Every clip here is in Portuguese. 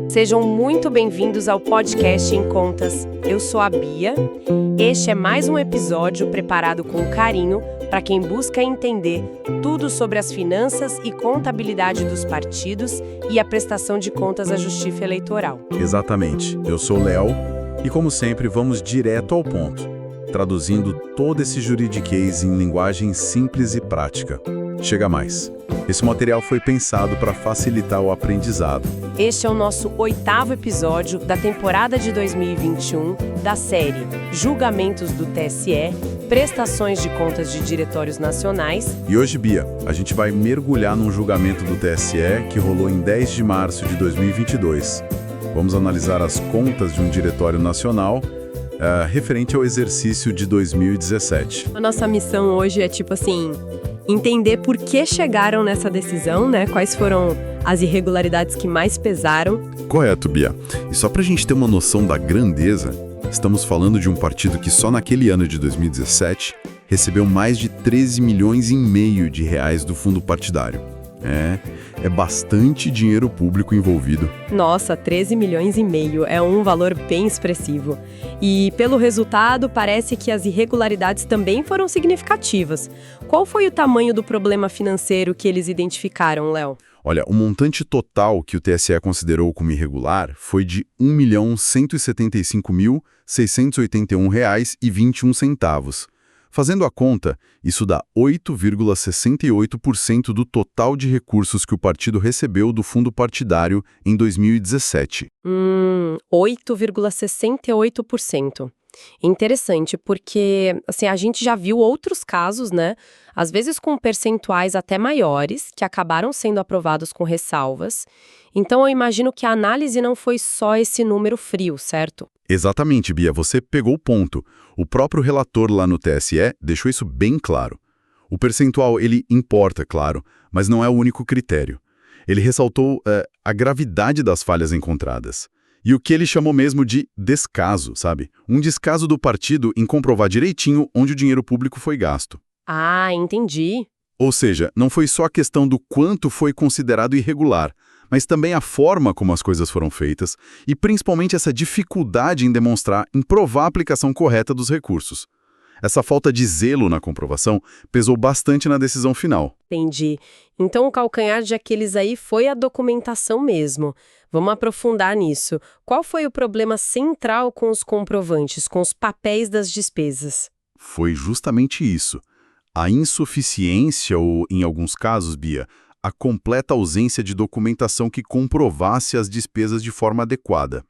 Sejam muito bem-vindos ao podcast Em Contas. Eu sou a Bia. Este é mais um episódio preparado com carinho para quem busca entender tudo sobre as finanças e contabilidade dos partidos e a prestação de contas à Justiça Eleitoral. Exatamente. Eu sou o Léo e, como sempre, vamos direto ao ponto, traduzindo todo esse juridiquês em linguagem simples e prática. Chega mais. Esse material foi pensado para facilitar o aprendizado. Este é o nosso 8º episódio da temporada de 2021 da série Julgamentos do TSE, Prestações de Contas de Diretórios Nacionais. E hoje, Bia, a gente vai mergulhar num julgamento do TSE que rolou em 10 de março de 2022. Vamos analisar as contas de um diretório nacional referente ao exercício de 2017. A nossa missão hoje é entender por que chegaram nessa decisão, né? Quais foram as irregularidades que mais pesaram. Correto, Bia. E só pra gente ter uma noção da grandeza, estamos falando de um partido que só naquele ano de 2017 recebeu mais de 13 milhões e meio de reais do fundo partidário. É bastante dinheiro público envolvido. Nossa, 13 milhões e meio é um valor bem expressivo. E pelo resultado, parece que as irregularidades também foram significativas. Qual foi o tamanho do problema financeiro que eles identificaram, Léo? Olha, o montante total que o TSE considerou como irregular foi de R$ 1.175.681,21. Fazendo a conta, isso dá 8,68% do total de recursos que o partido recebeu do fundo partidário em 2017. 8,68%. Interessante, porque a gente já viu outros casos, né? Às vezes com percentuais até maiores, que acabaram sendo aprovados com ressalvas. Então eu imagino que a análise não foi só esse número frio, certo? Exatamente, Bia, você pegou o ponto. O próprio relator lá no TSE deixou isso bem claro. O percentual, ele importa, claro, mas não é o único critério. Ele ressaltou a gravidade das falhas encontradas. E o que ele chamou mesmo de descaso, sabe? Um descaso do partido em comprovar direitinho onde o dinheiro público foi gasto. Ah, entendi. Ou seja, não foi só a questão do quanto foi considerado irregular, mas também a forma como as coisas foram feitas e principalmente essa dificuldade em provar a aplicação correta dos recursos. Essa falta de zelo na comprovação pesou bastante na decisão final. Entendi. Então o calcanhar de Aquiles aí foi a documentação mesmo. Vamos aprofundar nisso. Qual foi o problema central com os comprovantes, com os papéis das despesas? Foi justamente isso. A insuficiência ou, em alguns casos, Bia, a completa ausência de documentação que comprovasse as despesas de forma adequada.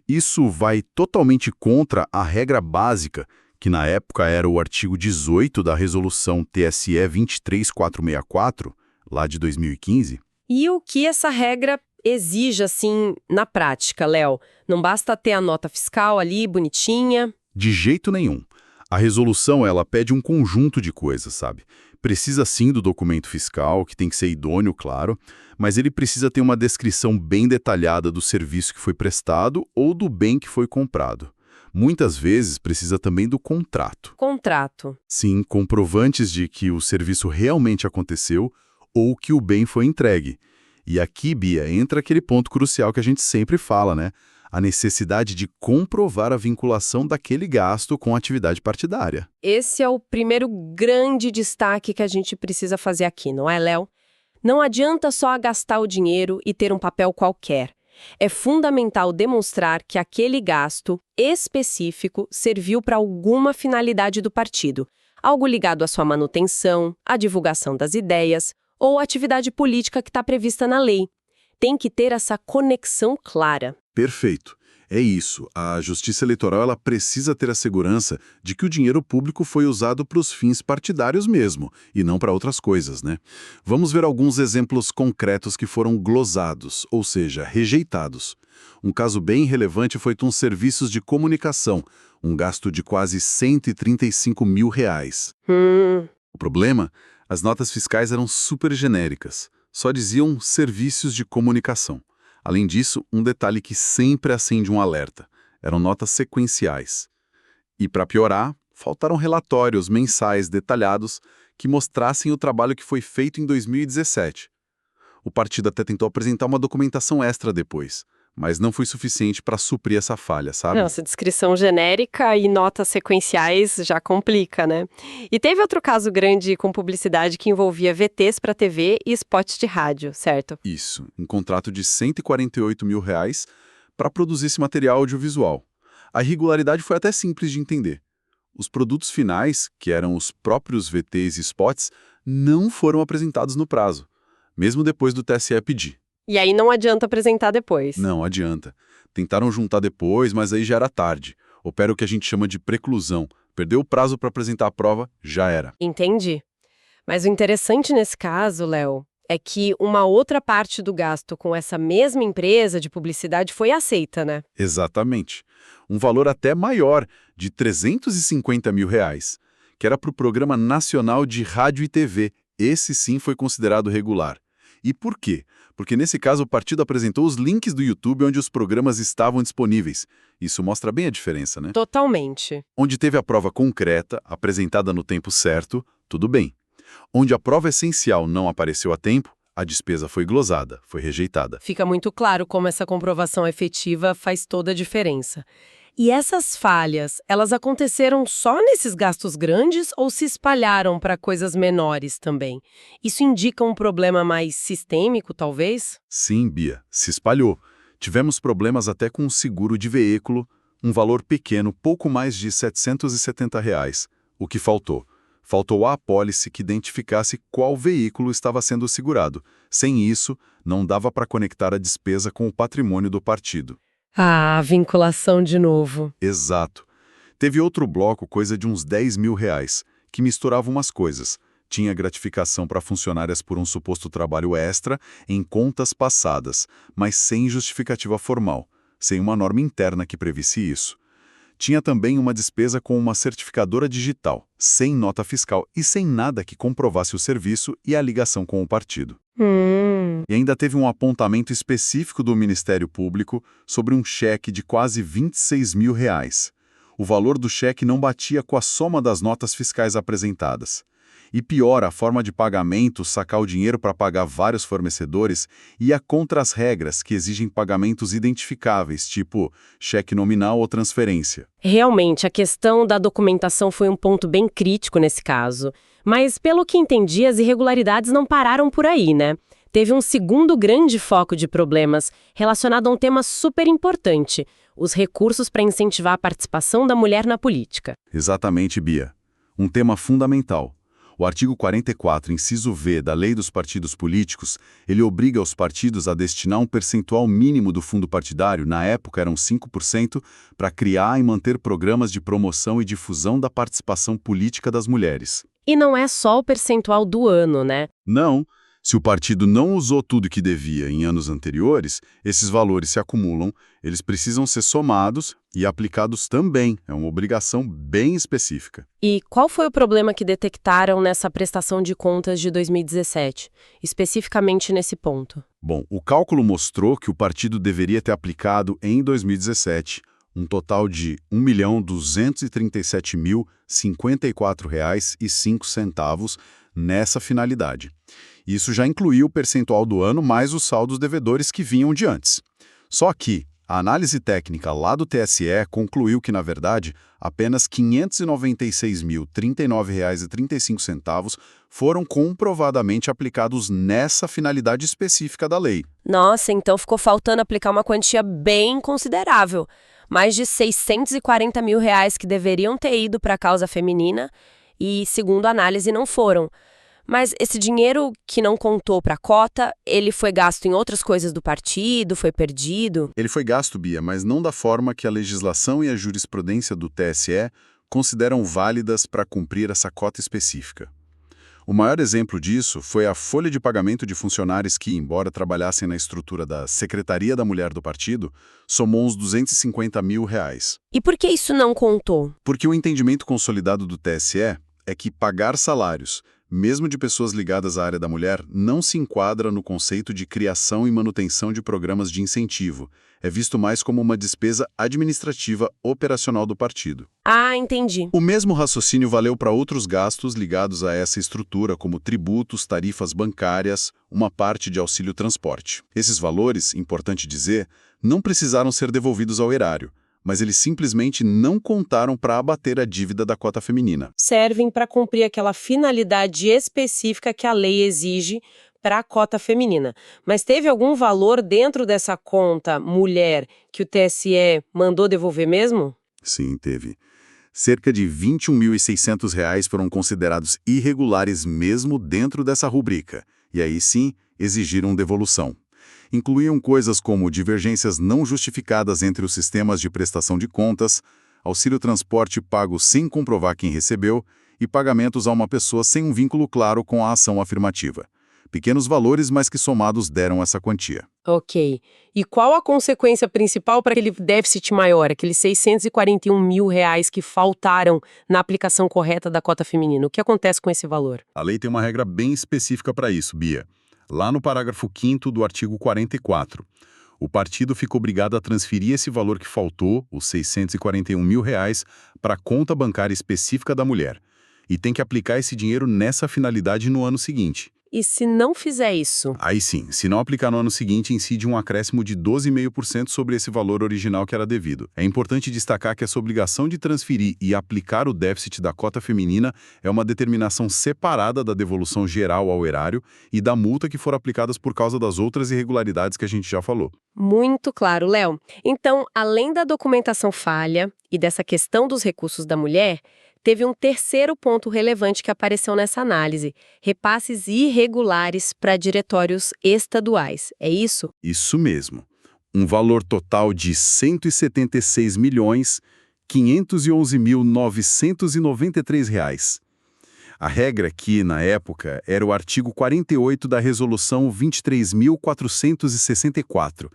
Isso vai totalmente contra a regra básica, que na época era o artigo 18 da Resolução TSE 23464, lá de 2015. E o que essa regra exige, na prática, Léo? Não basta ter a nota fiscal ali, bonitinha? De jeito nenhum. A resolução, ela pede um conjunto de coisas, sabe? Precisa sim do documento fiscal, que tem que ser idôneo, claro, mas ele precisa ter uma descrição bem detalhada do serviço que foi prestado ou do bem que foi comprado. Muitas vezes precisa também do contrato. Contrato. Sim, comprovantes de que o serviço realmente aconteceu ou que o bem foi entregue. E aqui, Bia, entra aquele ponto crucial que a gente sempre fala, né? A necessidade de comprovar a vinculação daquele gasto com a atividade partidária. Esse é o primeiro grande destaque que a gente precisa fazer aqui, não é, Léo? Não adianta só gastar o dinheiro e ter um papel qualquer. É fundamental demonstrar que aquele gasto específico serviu para alguma finalidade do partido, algo ligado à sua manutenção, à divulgação das ideias ou à atividade política que está prevista na lei. Tem que ter essa conexão clara. Perfeito. É isso. A Justiça Eleitoral ela precisa ter a segurança de que o dinheiro público foi usado para os fins partidários mesmo, e não para outras coisas, né? Vamos ver alguns exemplos concretos que foram glosados, ou seja, rejeitados. Um caso bem relevante foi com serviços de comunicação, um gasto de quase R$ 135 mil. O problema? As notas fiscais eram super genéricas. Só diziam serviços de comunicação. Além disso, um detalhe que sempre acende um alerta. Eram notas sequenciais. E, para piorar, faltaram relatórios mensais detalhados que mostrassem o trabalho que foi feito em 2017. O partido até tentou apresentar uma documentação extra depois, mas não foi suficiente para suprir essa falha, sabe? Nossa, descrição genérica e notas sequenciais já complica, né? E teve outro caso grande com publicidade que envolvia VTs para TV e spots de rádio, certo? Isso, um contrato de R$ 148 mil para produzir esse material audiovisual. A irregularidade foi até simples de entender. Os produtos finais, que eram os próprios VTs e spots, não foram apresentados no prazo, mesmo depois do TSE pedir. E aí não adianta apresentar depois. Não adianta. Tentaram juntar depois, mas aí já era tarde. Opera o que a gente chama de preclusão. Perdeu o prazo para apresentar a prova, já era. Entendi. Mas o interessante nesse caso, Léo, é que uma outra parte do gasto com essa mesma empresa de publicidade foi aceita, né? Exatamente. Um valor até maior, de R$ 350 mil, que era para o Programa Nacional de Rádio e TV. Esse sim foi considerado regular. E por quê? Porque nesse caso o partido apresentou os links do YouTube onde os programas estavam disponíveis. Isso mostra bem a diferença, né? Totalmente. Onde teve a prova concreta, apresentada no tempo certo, tudo bem. Onde a prova essencial não apareceu a tempo, a despesa foi glosada, foi rejeitada. Fica muito claro como essa comprovação efetiva faz toda a diferença. E essas falhas, elas aconteceram só nesses gastos grandes ou se espalharam para coisas menores também? Isso indica um problema mais sistêmico, talvez? Sim, Bia, se espalhou. Tivemos problemas até com o seguro de veículo, um valor pequeno, pouco mais de R$ 770. O que faltou? Faltou a apólice que identificasse qual veículo estava sendo segurado. Sem isso, não dava para conectar a despesa com o patrimônio do partido. Ah, vinculação de novo. Exato. Teve outro bloco, coisa de uns R$ 10 mil, que misturava umas coisas. Tinha gratificação para funcionárias por um suposto trabalho extra em contas passadas, mas sem justificativa formal, sem uma norma interna que previsse isso. Tinha também uma despesa com uma certificadora digital, sem nota fiscal e sem nada que comprovasse o serviço e a ligação com o partido. E ainda teve um apontamento específico do Ministério Público sobre um cheque de quase R$ 26 mil. O valor do cheque não batia com a soma das notas fiscais apresentadas. E pior, a forma de pagamento, sacar o dinheiro para pagar vários fornecedores, ia contra as regras que exigem pagamentos identificáveis, tipo cheque nominal ou transferência. Realmente, a questão da documentação foi um ponto bem crítico nesse caso. Mas, pelo que entendi, as irregularidades não pararam por aí, né? Teve um segundo grande foco de problemas relacionado a um tema super importante: os recursos para incentivar a participação da mulher na política. Exatamente, Bia. Um tema fundamental. O artigo 44, inciso V, da Lei dos Partidos Políticos, ele obriga os partidos a destinar um percentual mínimo do fundo partidário, na época eram 5%, para criar e manter programas de promoção e difusão da participação política das mulheres. E não é só o percentual do ano, né? Não. Se o partido não usou tudo que devia em anos anteriores, esses valores se acumulam, eles precisam ser somados e aplicados também. É uma obrigação bem específica. E qual foi o problema que detectaram nessa prestação de contas de 2017, especificamente nesse ponto? Bom, o cálculo mostrou que o partido deveria ter aplicado em 2017 um total de R$ 1.237.054,05 nessa finalidade. Isso já incluía o percentual do ano mais os saldos devedores que vinham de antes. Só que a análise técnica lá do TSE concluiu que, na verdade, apenas R$ 596.039,35 foram comprovadamente aplicados nessa finalidade específica da lei. Nossa, então ficou faltando aplicar uma quantia bem considerável. Mais de R$ 640 mil que deveriam ter ido para a causa feminina e, segundo a análise, não foram. Mas esse dinheiro que não contou para a cota, ele foi gasto em outras coisas do partido, foi perdido? Ele foi gasto, Bia, mas não da forma que a legislação e a jurisprudência do TSE consideram válidas para cumprir essa cota específica. O maior exemplo disso foi a folha de pagamento de funcionários que, embora trabalhassem na estrutura da Secretaria da Mulher do partido, somou uns R$ 250 mil. E por que isso não contou? Porque o entendimento consolidado do TSE é que pagar salários, mesmo de pessoas ligadas à área da mulher, não se enquadra no conceito de criação e manutenção de programas de incentivo. É visto mais como uma despesa administrativa operacional do partido. Ah, entendi. O mesmo raciocínio valeu para outros gastos ligados a essa estrutura, como tributos, tarifas bancárias, uma parte de auxílio transporte. Esses valores, importante dizer, não precisaram ser devolvidos ao erário, mas eles simplesmente não contaram para abater a dívida da cota feminina. Servem para cumprir aquela finalidade específica que a lei exige para a cota feminina. Mas teve algum valor dentro dessa conta mulher que o TSE mandou devolver mesmo? Sim, teve. Cerca de R$ 21.600 foram considerados irregulares mesmo dentro dessa rubrica, e aí sim exigiram devolução. Incluíam coisas como divergências não justificadas entre os sistemas de prestação de contas, auxílio transporte pago sem comprovar quem recebeu e pagamentos a uma pessoa sem um vínculo claro com a ação afirmativa. Pequenos valores, mas que somados deram essa quantia. Ok. E qual a consequência principal para aquele déficit maior, aqueles R$ 641 mil que faltaram na aplicação correta da cota feminina? O que acontece com esse valor? A lei tem uma regra bem específica para isso, Bia. Lá no parágrafo 5º do artigo 44, o partido fica obrigado a transferir esse valor que faltou, os R$ 641 mil, para a conta bancária específica da mulher. E tem que aplicar esse dinheiro nessa finalidade no ano seguinte. E se não fizer isso? Aí sim, se não aplicar no ano seguinte, incide um acréscimo de 12,5% sobre esse valor original que era devido. É importante destacar que essa obrigação de transferir e aplicar o déficit da cota feminina é uma determinação separada da devolução geral ao erário e da multa que for aplicadas por causa das outras irregularidades que a gente já falou. Muito claro, Léo. Então, além da documentação falha e dessa questão dos recursos da mulher, teve um terceiro ponto relevante que apareceu nessa análise: repasses irregulares para diretórios estaduais. É isso? Isso mesmo. Um valor total de R$ 176.511.993. A regra aqui, na época, era o artigo 48 da Resolução 23.464.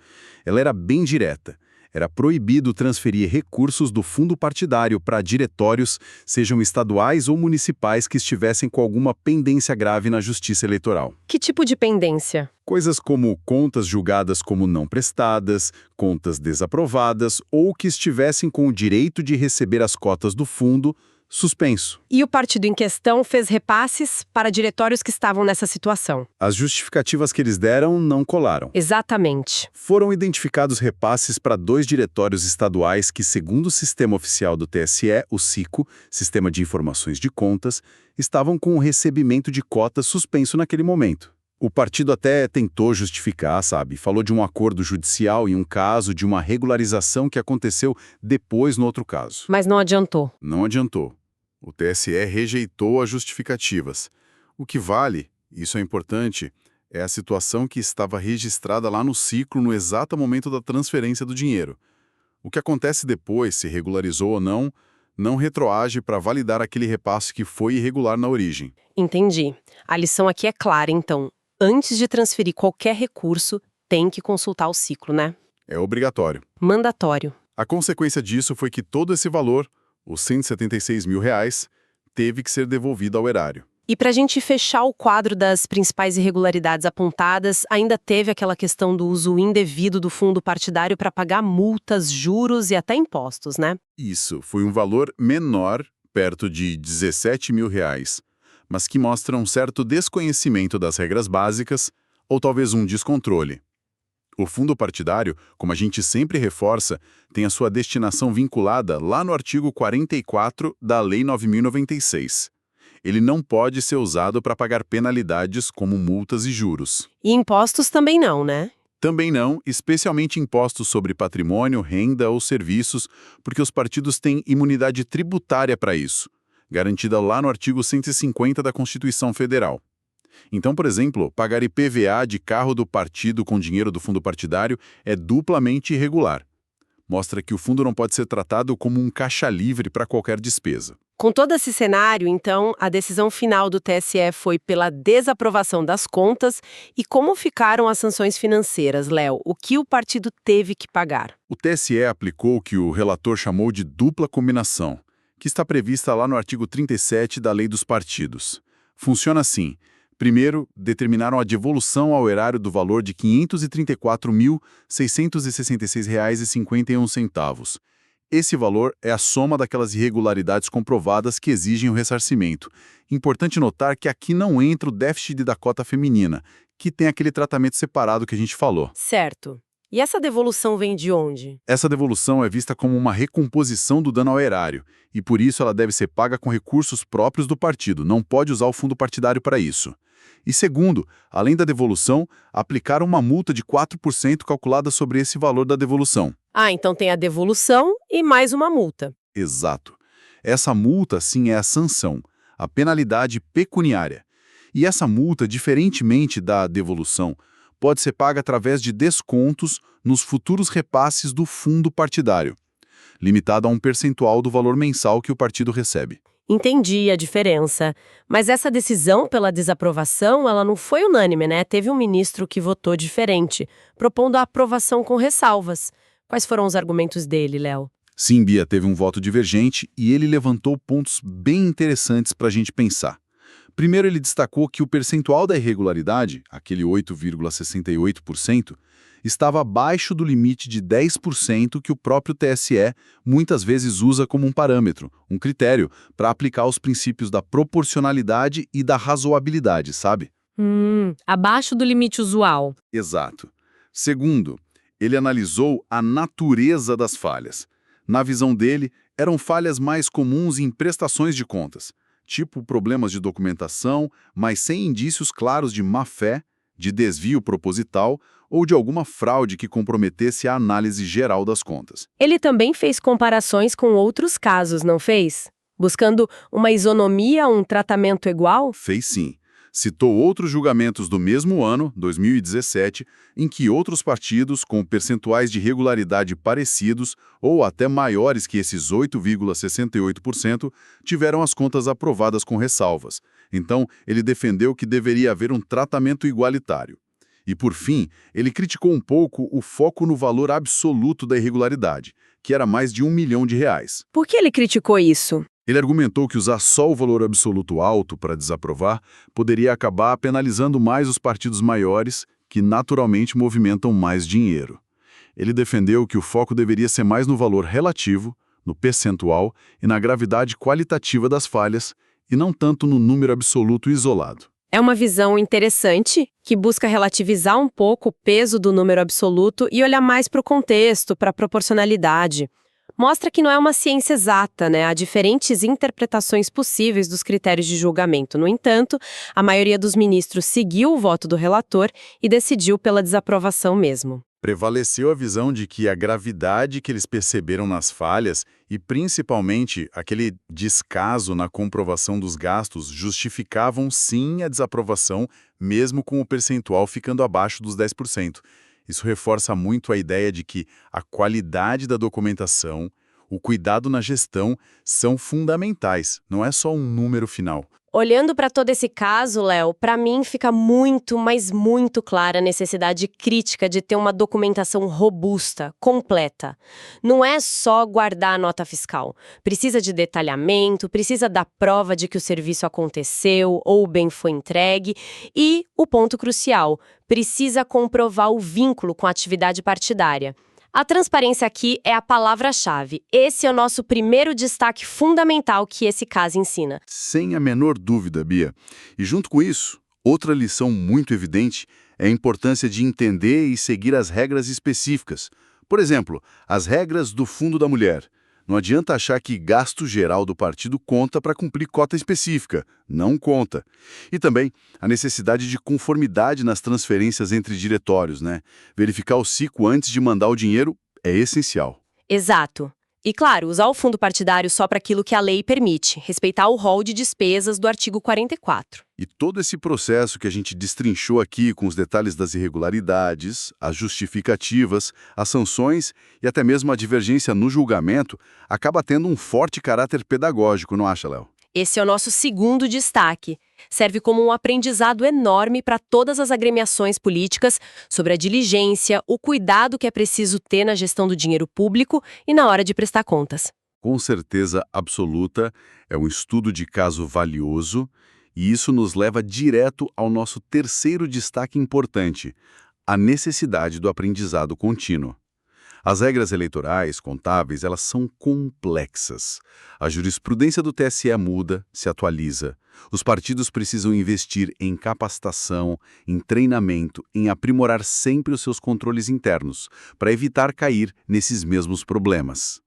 Ela era bem direta. Era proibido transferir recursos do fundo partidário para diretórios, sejam estaduais ou municipais, que estivessem com alguma pendência grave na Justiça Eleitoral. Que tipo de pendência? Coisas como contas julgadas como não prestadas, contas desaprovadas ou que estivessem com o direito de receber as cotas do fundo suspenso. E o partido em questão fez repasses para diretórios que estavam nessa situação. As justificativas que eles deram não colaram. Exatamente. Foram identificados repasses para 2 diretórios estaduais que, segundo o sistema oficial do TSE, o SICO, Sistema de Informações de Contas, estavam com o recebimento de cotas suspenso naquele momento. O partido até tentou justificar, sabe? Falou de um acordo judicial em um caso, de uma regularização que aconteceu depois no outro caso. Mas não adiantou. Não adiantou. O TSE rejeitou as justificativas. O que vale, isso é importante, é a situação que estava registrada lá no ciclo no exato momento da transferência do dinheiro. O que acontece depois, se regularizou ou não, não retroage para validar aquele repasse que foi irregular na origem. Entendi. A lição aqui é clara, então. Antes de transferir qualquer recurso, tem que consultar o ciclo, né? É obrigatório. Mandatório. A consequência disso foi que todo esse valor, os R$ 176 mil, teve que ser devolvido ao erário. E para a gente fechar o quadro das principais irregularidades apontadas, ainda teve aquela questão do uso indevido do fundo partidário para pagar multas, juros e até impostos, né? Isso, foi um valor menor, perto de R$ 17 mil, mas que mostra um certo desconhecimento das regras básicas ou talvez um descontrole. O fundo partidário, como a gente sempre reforça, tem a sua destinação vinculada lá no artigo 44 da Lei 9.096. Ele não pode ser usado para pagar penalidades como multas e juros. E impostos também não, né? Também não, especialmente impostos sobre patrimônio, renda ou serviços, porque os partidos têm imunidade tributária para isso, garantida lá no artigo 150 da Constituição Federal. Então, por exemplo, pagar IPVA de carro do partido com dinheiro do fundo partidário é duplamente irregular. Mostra que o fundo não pode ser tratado como um caixa livre para qualquer despesa. Com todo esse cenário, então, a decisão final do TSE foi pela desaprovação das contas. E como ficaram as sanções financeiras, Léo? O que o partido teve que pagar? O TSE aplicou o que o relator chamou de dupla combinação, que está prevista lá no artigo 37 da Lei dos Partidos. Funciona assim. Primeiro, determinaram a devolução ao erário do valor de R$ 534.666,51. Esse valor é a soma daquelas irregularidades comprovadas que exigem o ressarcimento. Importante notar que aqui não entra o déficit da cota feminina, que tem aquele tratamento separado que a gente falou. Certo. E essa devolução vem de onde? Essa devolução é vista como uma recomposição do dano ao erário, e por isso ela deve ser paga com recursos próprios do partido, não pode usar o fundo partidário para isso. E segundo, além da devolução, aplicaram uma multa de 4% calculada sobre esse valor da devolução. Ah, então tem a devolução e mais uma multa. Exato. Essa multa, sim, é a sanção, a penalidade pecuniária. E essa multa, diferentemente da devolução, pode ser paga através de descontos nos futuros repasses do fundo partidário, limitado a um percentual do valor mensal que o partido recebe. Entendi a diferença. Mas essa decisão pela desaprovação, ela não foi unânime, né? Teve um ministro que votou diferente, propondo a aprovação com ressalvas. Quais foram os argumentos dele, Léo? Sim, Bia, teve um voto divergente e ele levantou pontos bem interessantes para a gente pensar. Primeiro, ele destacou que o percentual da irregularidade, aquele 8,68%, estava abaixo do limite de 10% que o próprio TSE muitas vezes usa como um parâmetro, um critério, para aplicar os princípios da proporcionalidade e da razoabilidade, sabe? Abaixo do limite usual. Exato. Segundo, ele analisou a natureza das falhas. Na visão dele, eram falhas mais comuns em prestações de contas, tipo problemas de documentação, mas sem indícios claros de má-fé, de desvio proposital ou de alguma fraude que comprometesse a análise geral das contas. Ele também fez comparações com outros casos, não fez? Buscando uma isonomia, um tratamento igual? Fez sim. Citou outros julgamentos do mesmo ano, 2017, em que outros partidos, com percentuais de regularidade parecidos ou até maiores que esses 8,68%, tiveram as contas aprovadas com ressalvas. Então, ele defendeu que deveria haver um tratamento igualitário. E, por fim, ele criticou um pouco o foco no valor absoluto da irregularidade, que era mais de R$ 1 milhão. Por que ele criticou isso? Ele argumentou que usar só o valor absoluto alto para desaprovar poderia acabar penalizando mais os partidos maiores, que naturalmente movimentam mais dinheiro. Ele defendeu que o foco deveria ser mais no valor relativo, no percentual e na gravidade qualitativa das falhas, e não tanto no número absoluto isolado. É uma visão interessante, que busca relativizar um pouco o peso do número absoluto e olhar mais para o contexto, para a proporcionalidade. Mostra que não é uma ciência exata, né? Há diferentes interpretações possíveis dos critérios de julgamento. No entanto, a maioria dos ministros seguiu o voto do relator e decidiu pela desaprovação mesmo. Prevaleceu a visão de que a gravidade que eles perceberam nas falhas e, principalmente, aquele descaso na comprovação dos gastos justificavam sim a desaprovação, mesmo com o percentual ficando abaixo dos 10%. Isso reforça muito a ideia de que a qualidade da documentação, o cuidado na gestão são fundamentais, não é só um número final. Olhando para todo esse caso, Léo, para mim fica muito, mas muito clara a necessidade crítica de ter uma documentação robusta, completa. Não é só guardar a nota fiscal. Precisa de detalhamento, precisa da prova de que o serviço aconteceu ou o bem foi entregue e, o ponto crucial, precisa comprovar o vínculo com a atividade partidária. A transparência aqui é a palavra-chave. Esse é o nosso primeiro destaque fundamental que esse caso ensina. Sem a menor dúvida, Bia. E junto com isso, outra lição muito evidente é a importância de entender e seguir as regras específicas. Por exemplo, as regras do Fundo da Mulher. Não adianta achar que gasto geral do partido conta para cumprir cota específica. Não conta. E também a necessidade de conformidade nas transferências entre diretórios, né? Verificar o ciclo antes de mandar o dinheiro é essencial. Exato. E, claro, usar o fundo partidário só para aquilo que a lei permite, respeitar o rol de despesas do artigo 44. E todo esse processo que a gente destrinchou aqui com os detalhes das irregularidades, as justificativas, as sanções e até mesmo a divergência no julgamento, acaba tendo um forte caráter pedagógico, não acha, Léo? Esse é o nosso segundo destaque. Serve como um aprendizado enorme para todas as agremiações políticas sobre a diligência, o cuidado que é preciso ter na gestão do dinheiro público e na hora de prestar contas. Com certeza absoluta, é um estudo de caso valioso E isso nos leva direto ao nosso terceiro destaque importante, a necessidade do aprendizado contínuo. As regras eleitorais, contábeis, elas são complexas. A jurisprudência do TSE muda, se atualiza. Os partidos precisam investir em capacitação, em treinamento, em aprimorar sempre os seus controles internos, para evitar cair nesses mesmos problemas.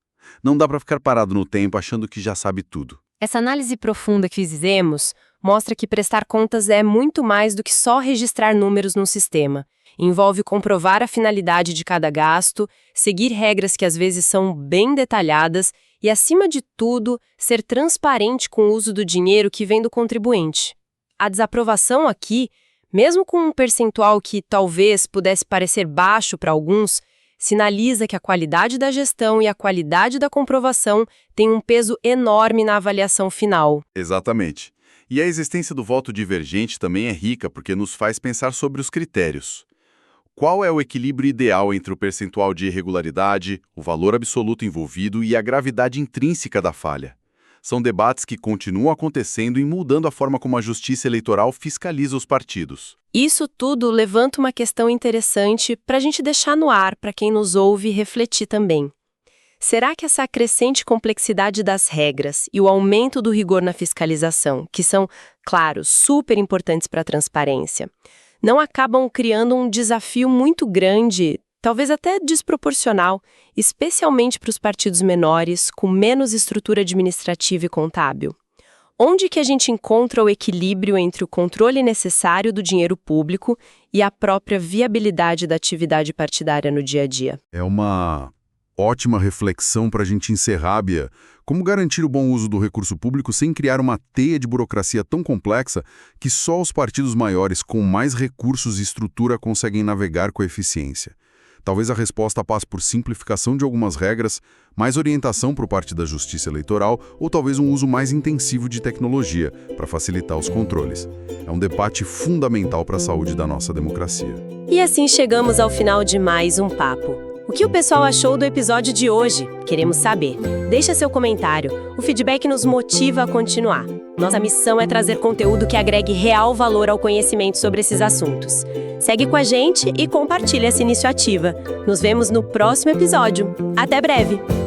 Não dá para ficar parado no tempo achando que já sabe tudo. Essa análise profunda que fizemos mostra que prestar contas é muito mais do que só registrar números num sistema. Envolve comprovar a finalidade de cada gasto, seguir regras que às vezes são bem detalhadas e, acima de tudo, ser transparente com o uso do dinheiro que vem do contribuinte. A desaprovação aqui, mesmo com um percentual que talvez pudesse parecer baixo para alguns, sinaliza que a qualidade da gestão e a qualidade da comprovação têm um peso enorme na avaliação final. Exatamente. E a existência do voto divergente também é rica porque nos faz pensar sobre os critérios. Qual é o equilíbrio ideal entre o percentual de irregularidade, o valor absoluto envolvido e a gravidade intrínseca da falha? São debates que continuam acontecendo e mudando a forma como a Justiça Eleitoral fiscaliza os partidos. Isso tudo levanta uma questão interessante para a gente deixar no ar, para quem nos ouve refletir também. Será que essa crescente complexidade das regras e o aumento do rigor na fiscalização, que são, claro, super importantes para a transparência, não acabam criando um desafio muito grande, talvez até desproporcional, especialmente para os partidos menores, com menos estrutura administrativa e contábil? Onde que a gente encontra o equilíbrio entre o controle necessário do dinheiro público e a própria viabilidade da atividade partidária no dia a dia? É uma ótima reflexão para a gente encerrar, Bia. Como garantir o bom uso do recurso público sem criar uma teia de burocracia tão complexa que só os partidos maiores com mais recursos e estrutura conseguem navegar com eficiência? Talvez a resposta passe por simplificação de algumas regras, mais orientação por parte da Justiça Eleitoral ou talvez um uso mais intensivo de tecnologia para facilitar os controles. É um debate fundamental para a saúde da nossa democracia. E assim chegamos ao final de mais um papo. O que o pessoal achou do episódio de hoje? Queremos saber. Deixa seu comentário. O feedback nos motiva a continuar. Nossa missão é trazer conteúdo que agregue real valor ao conhecimento sobre esses assuntos. Segue com a gente e compartilha essa iniciativa. Nos vemos no próximo episódio. Até breve!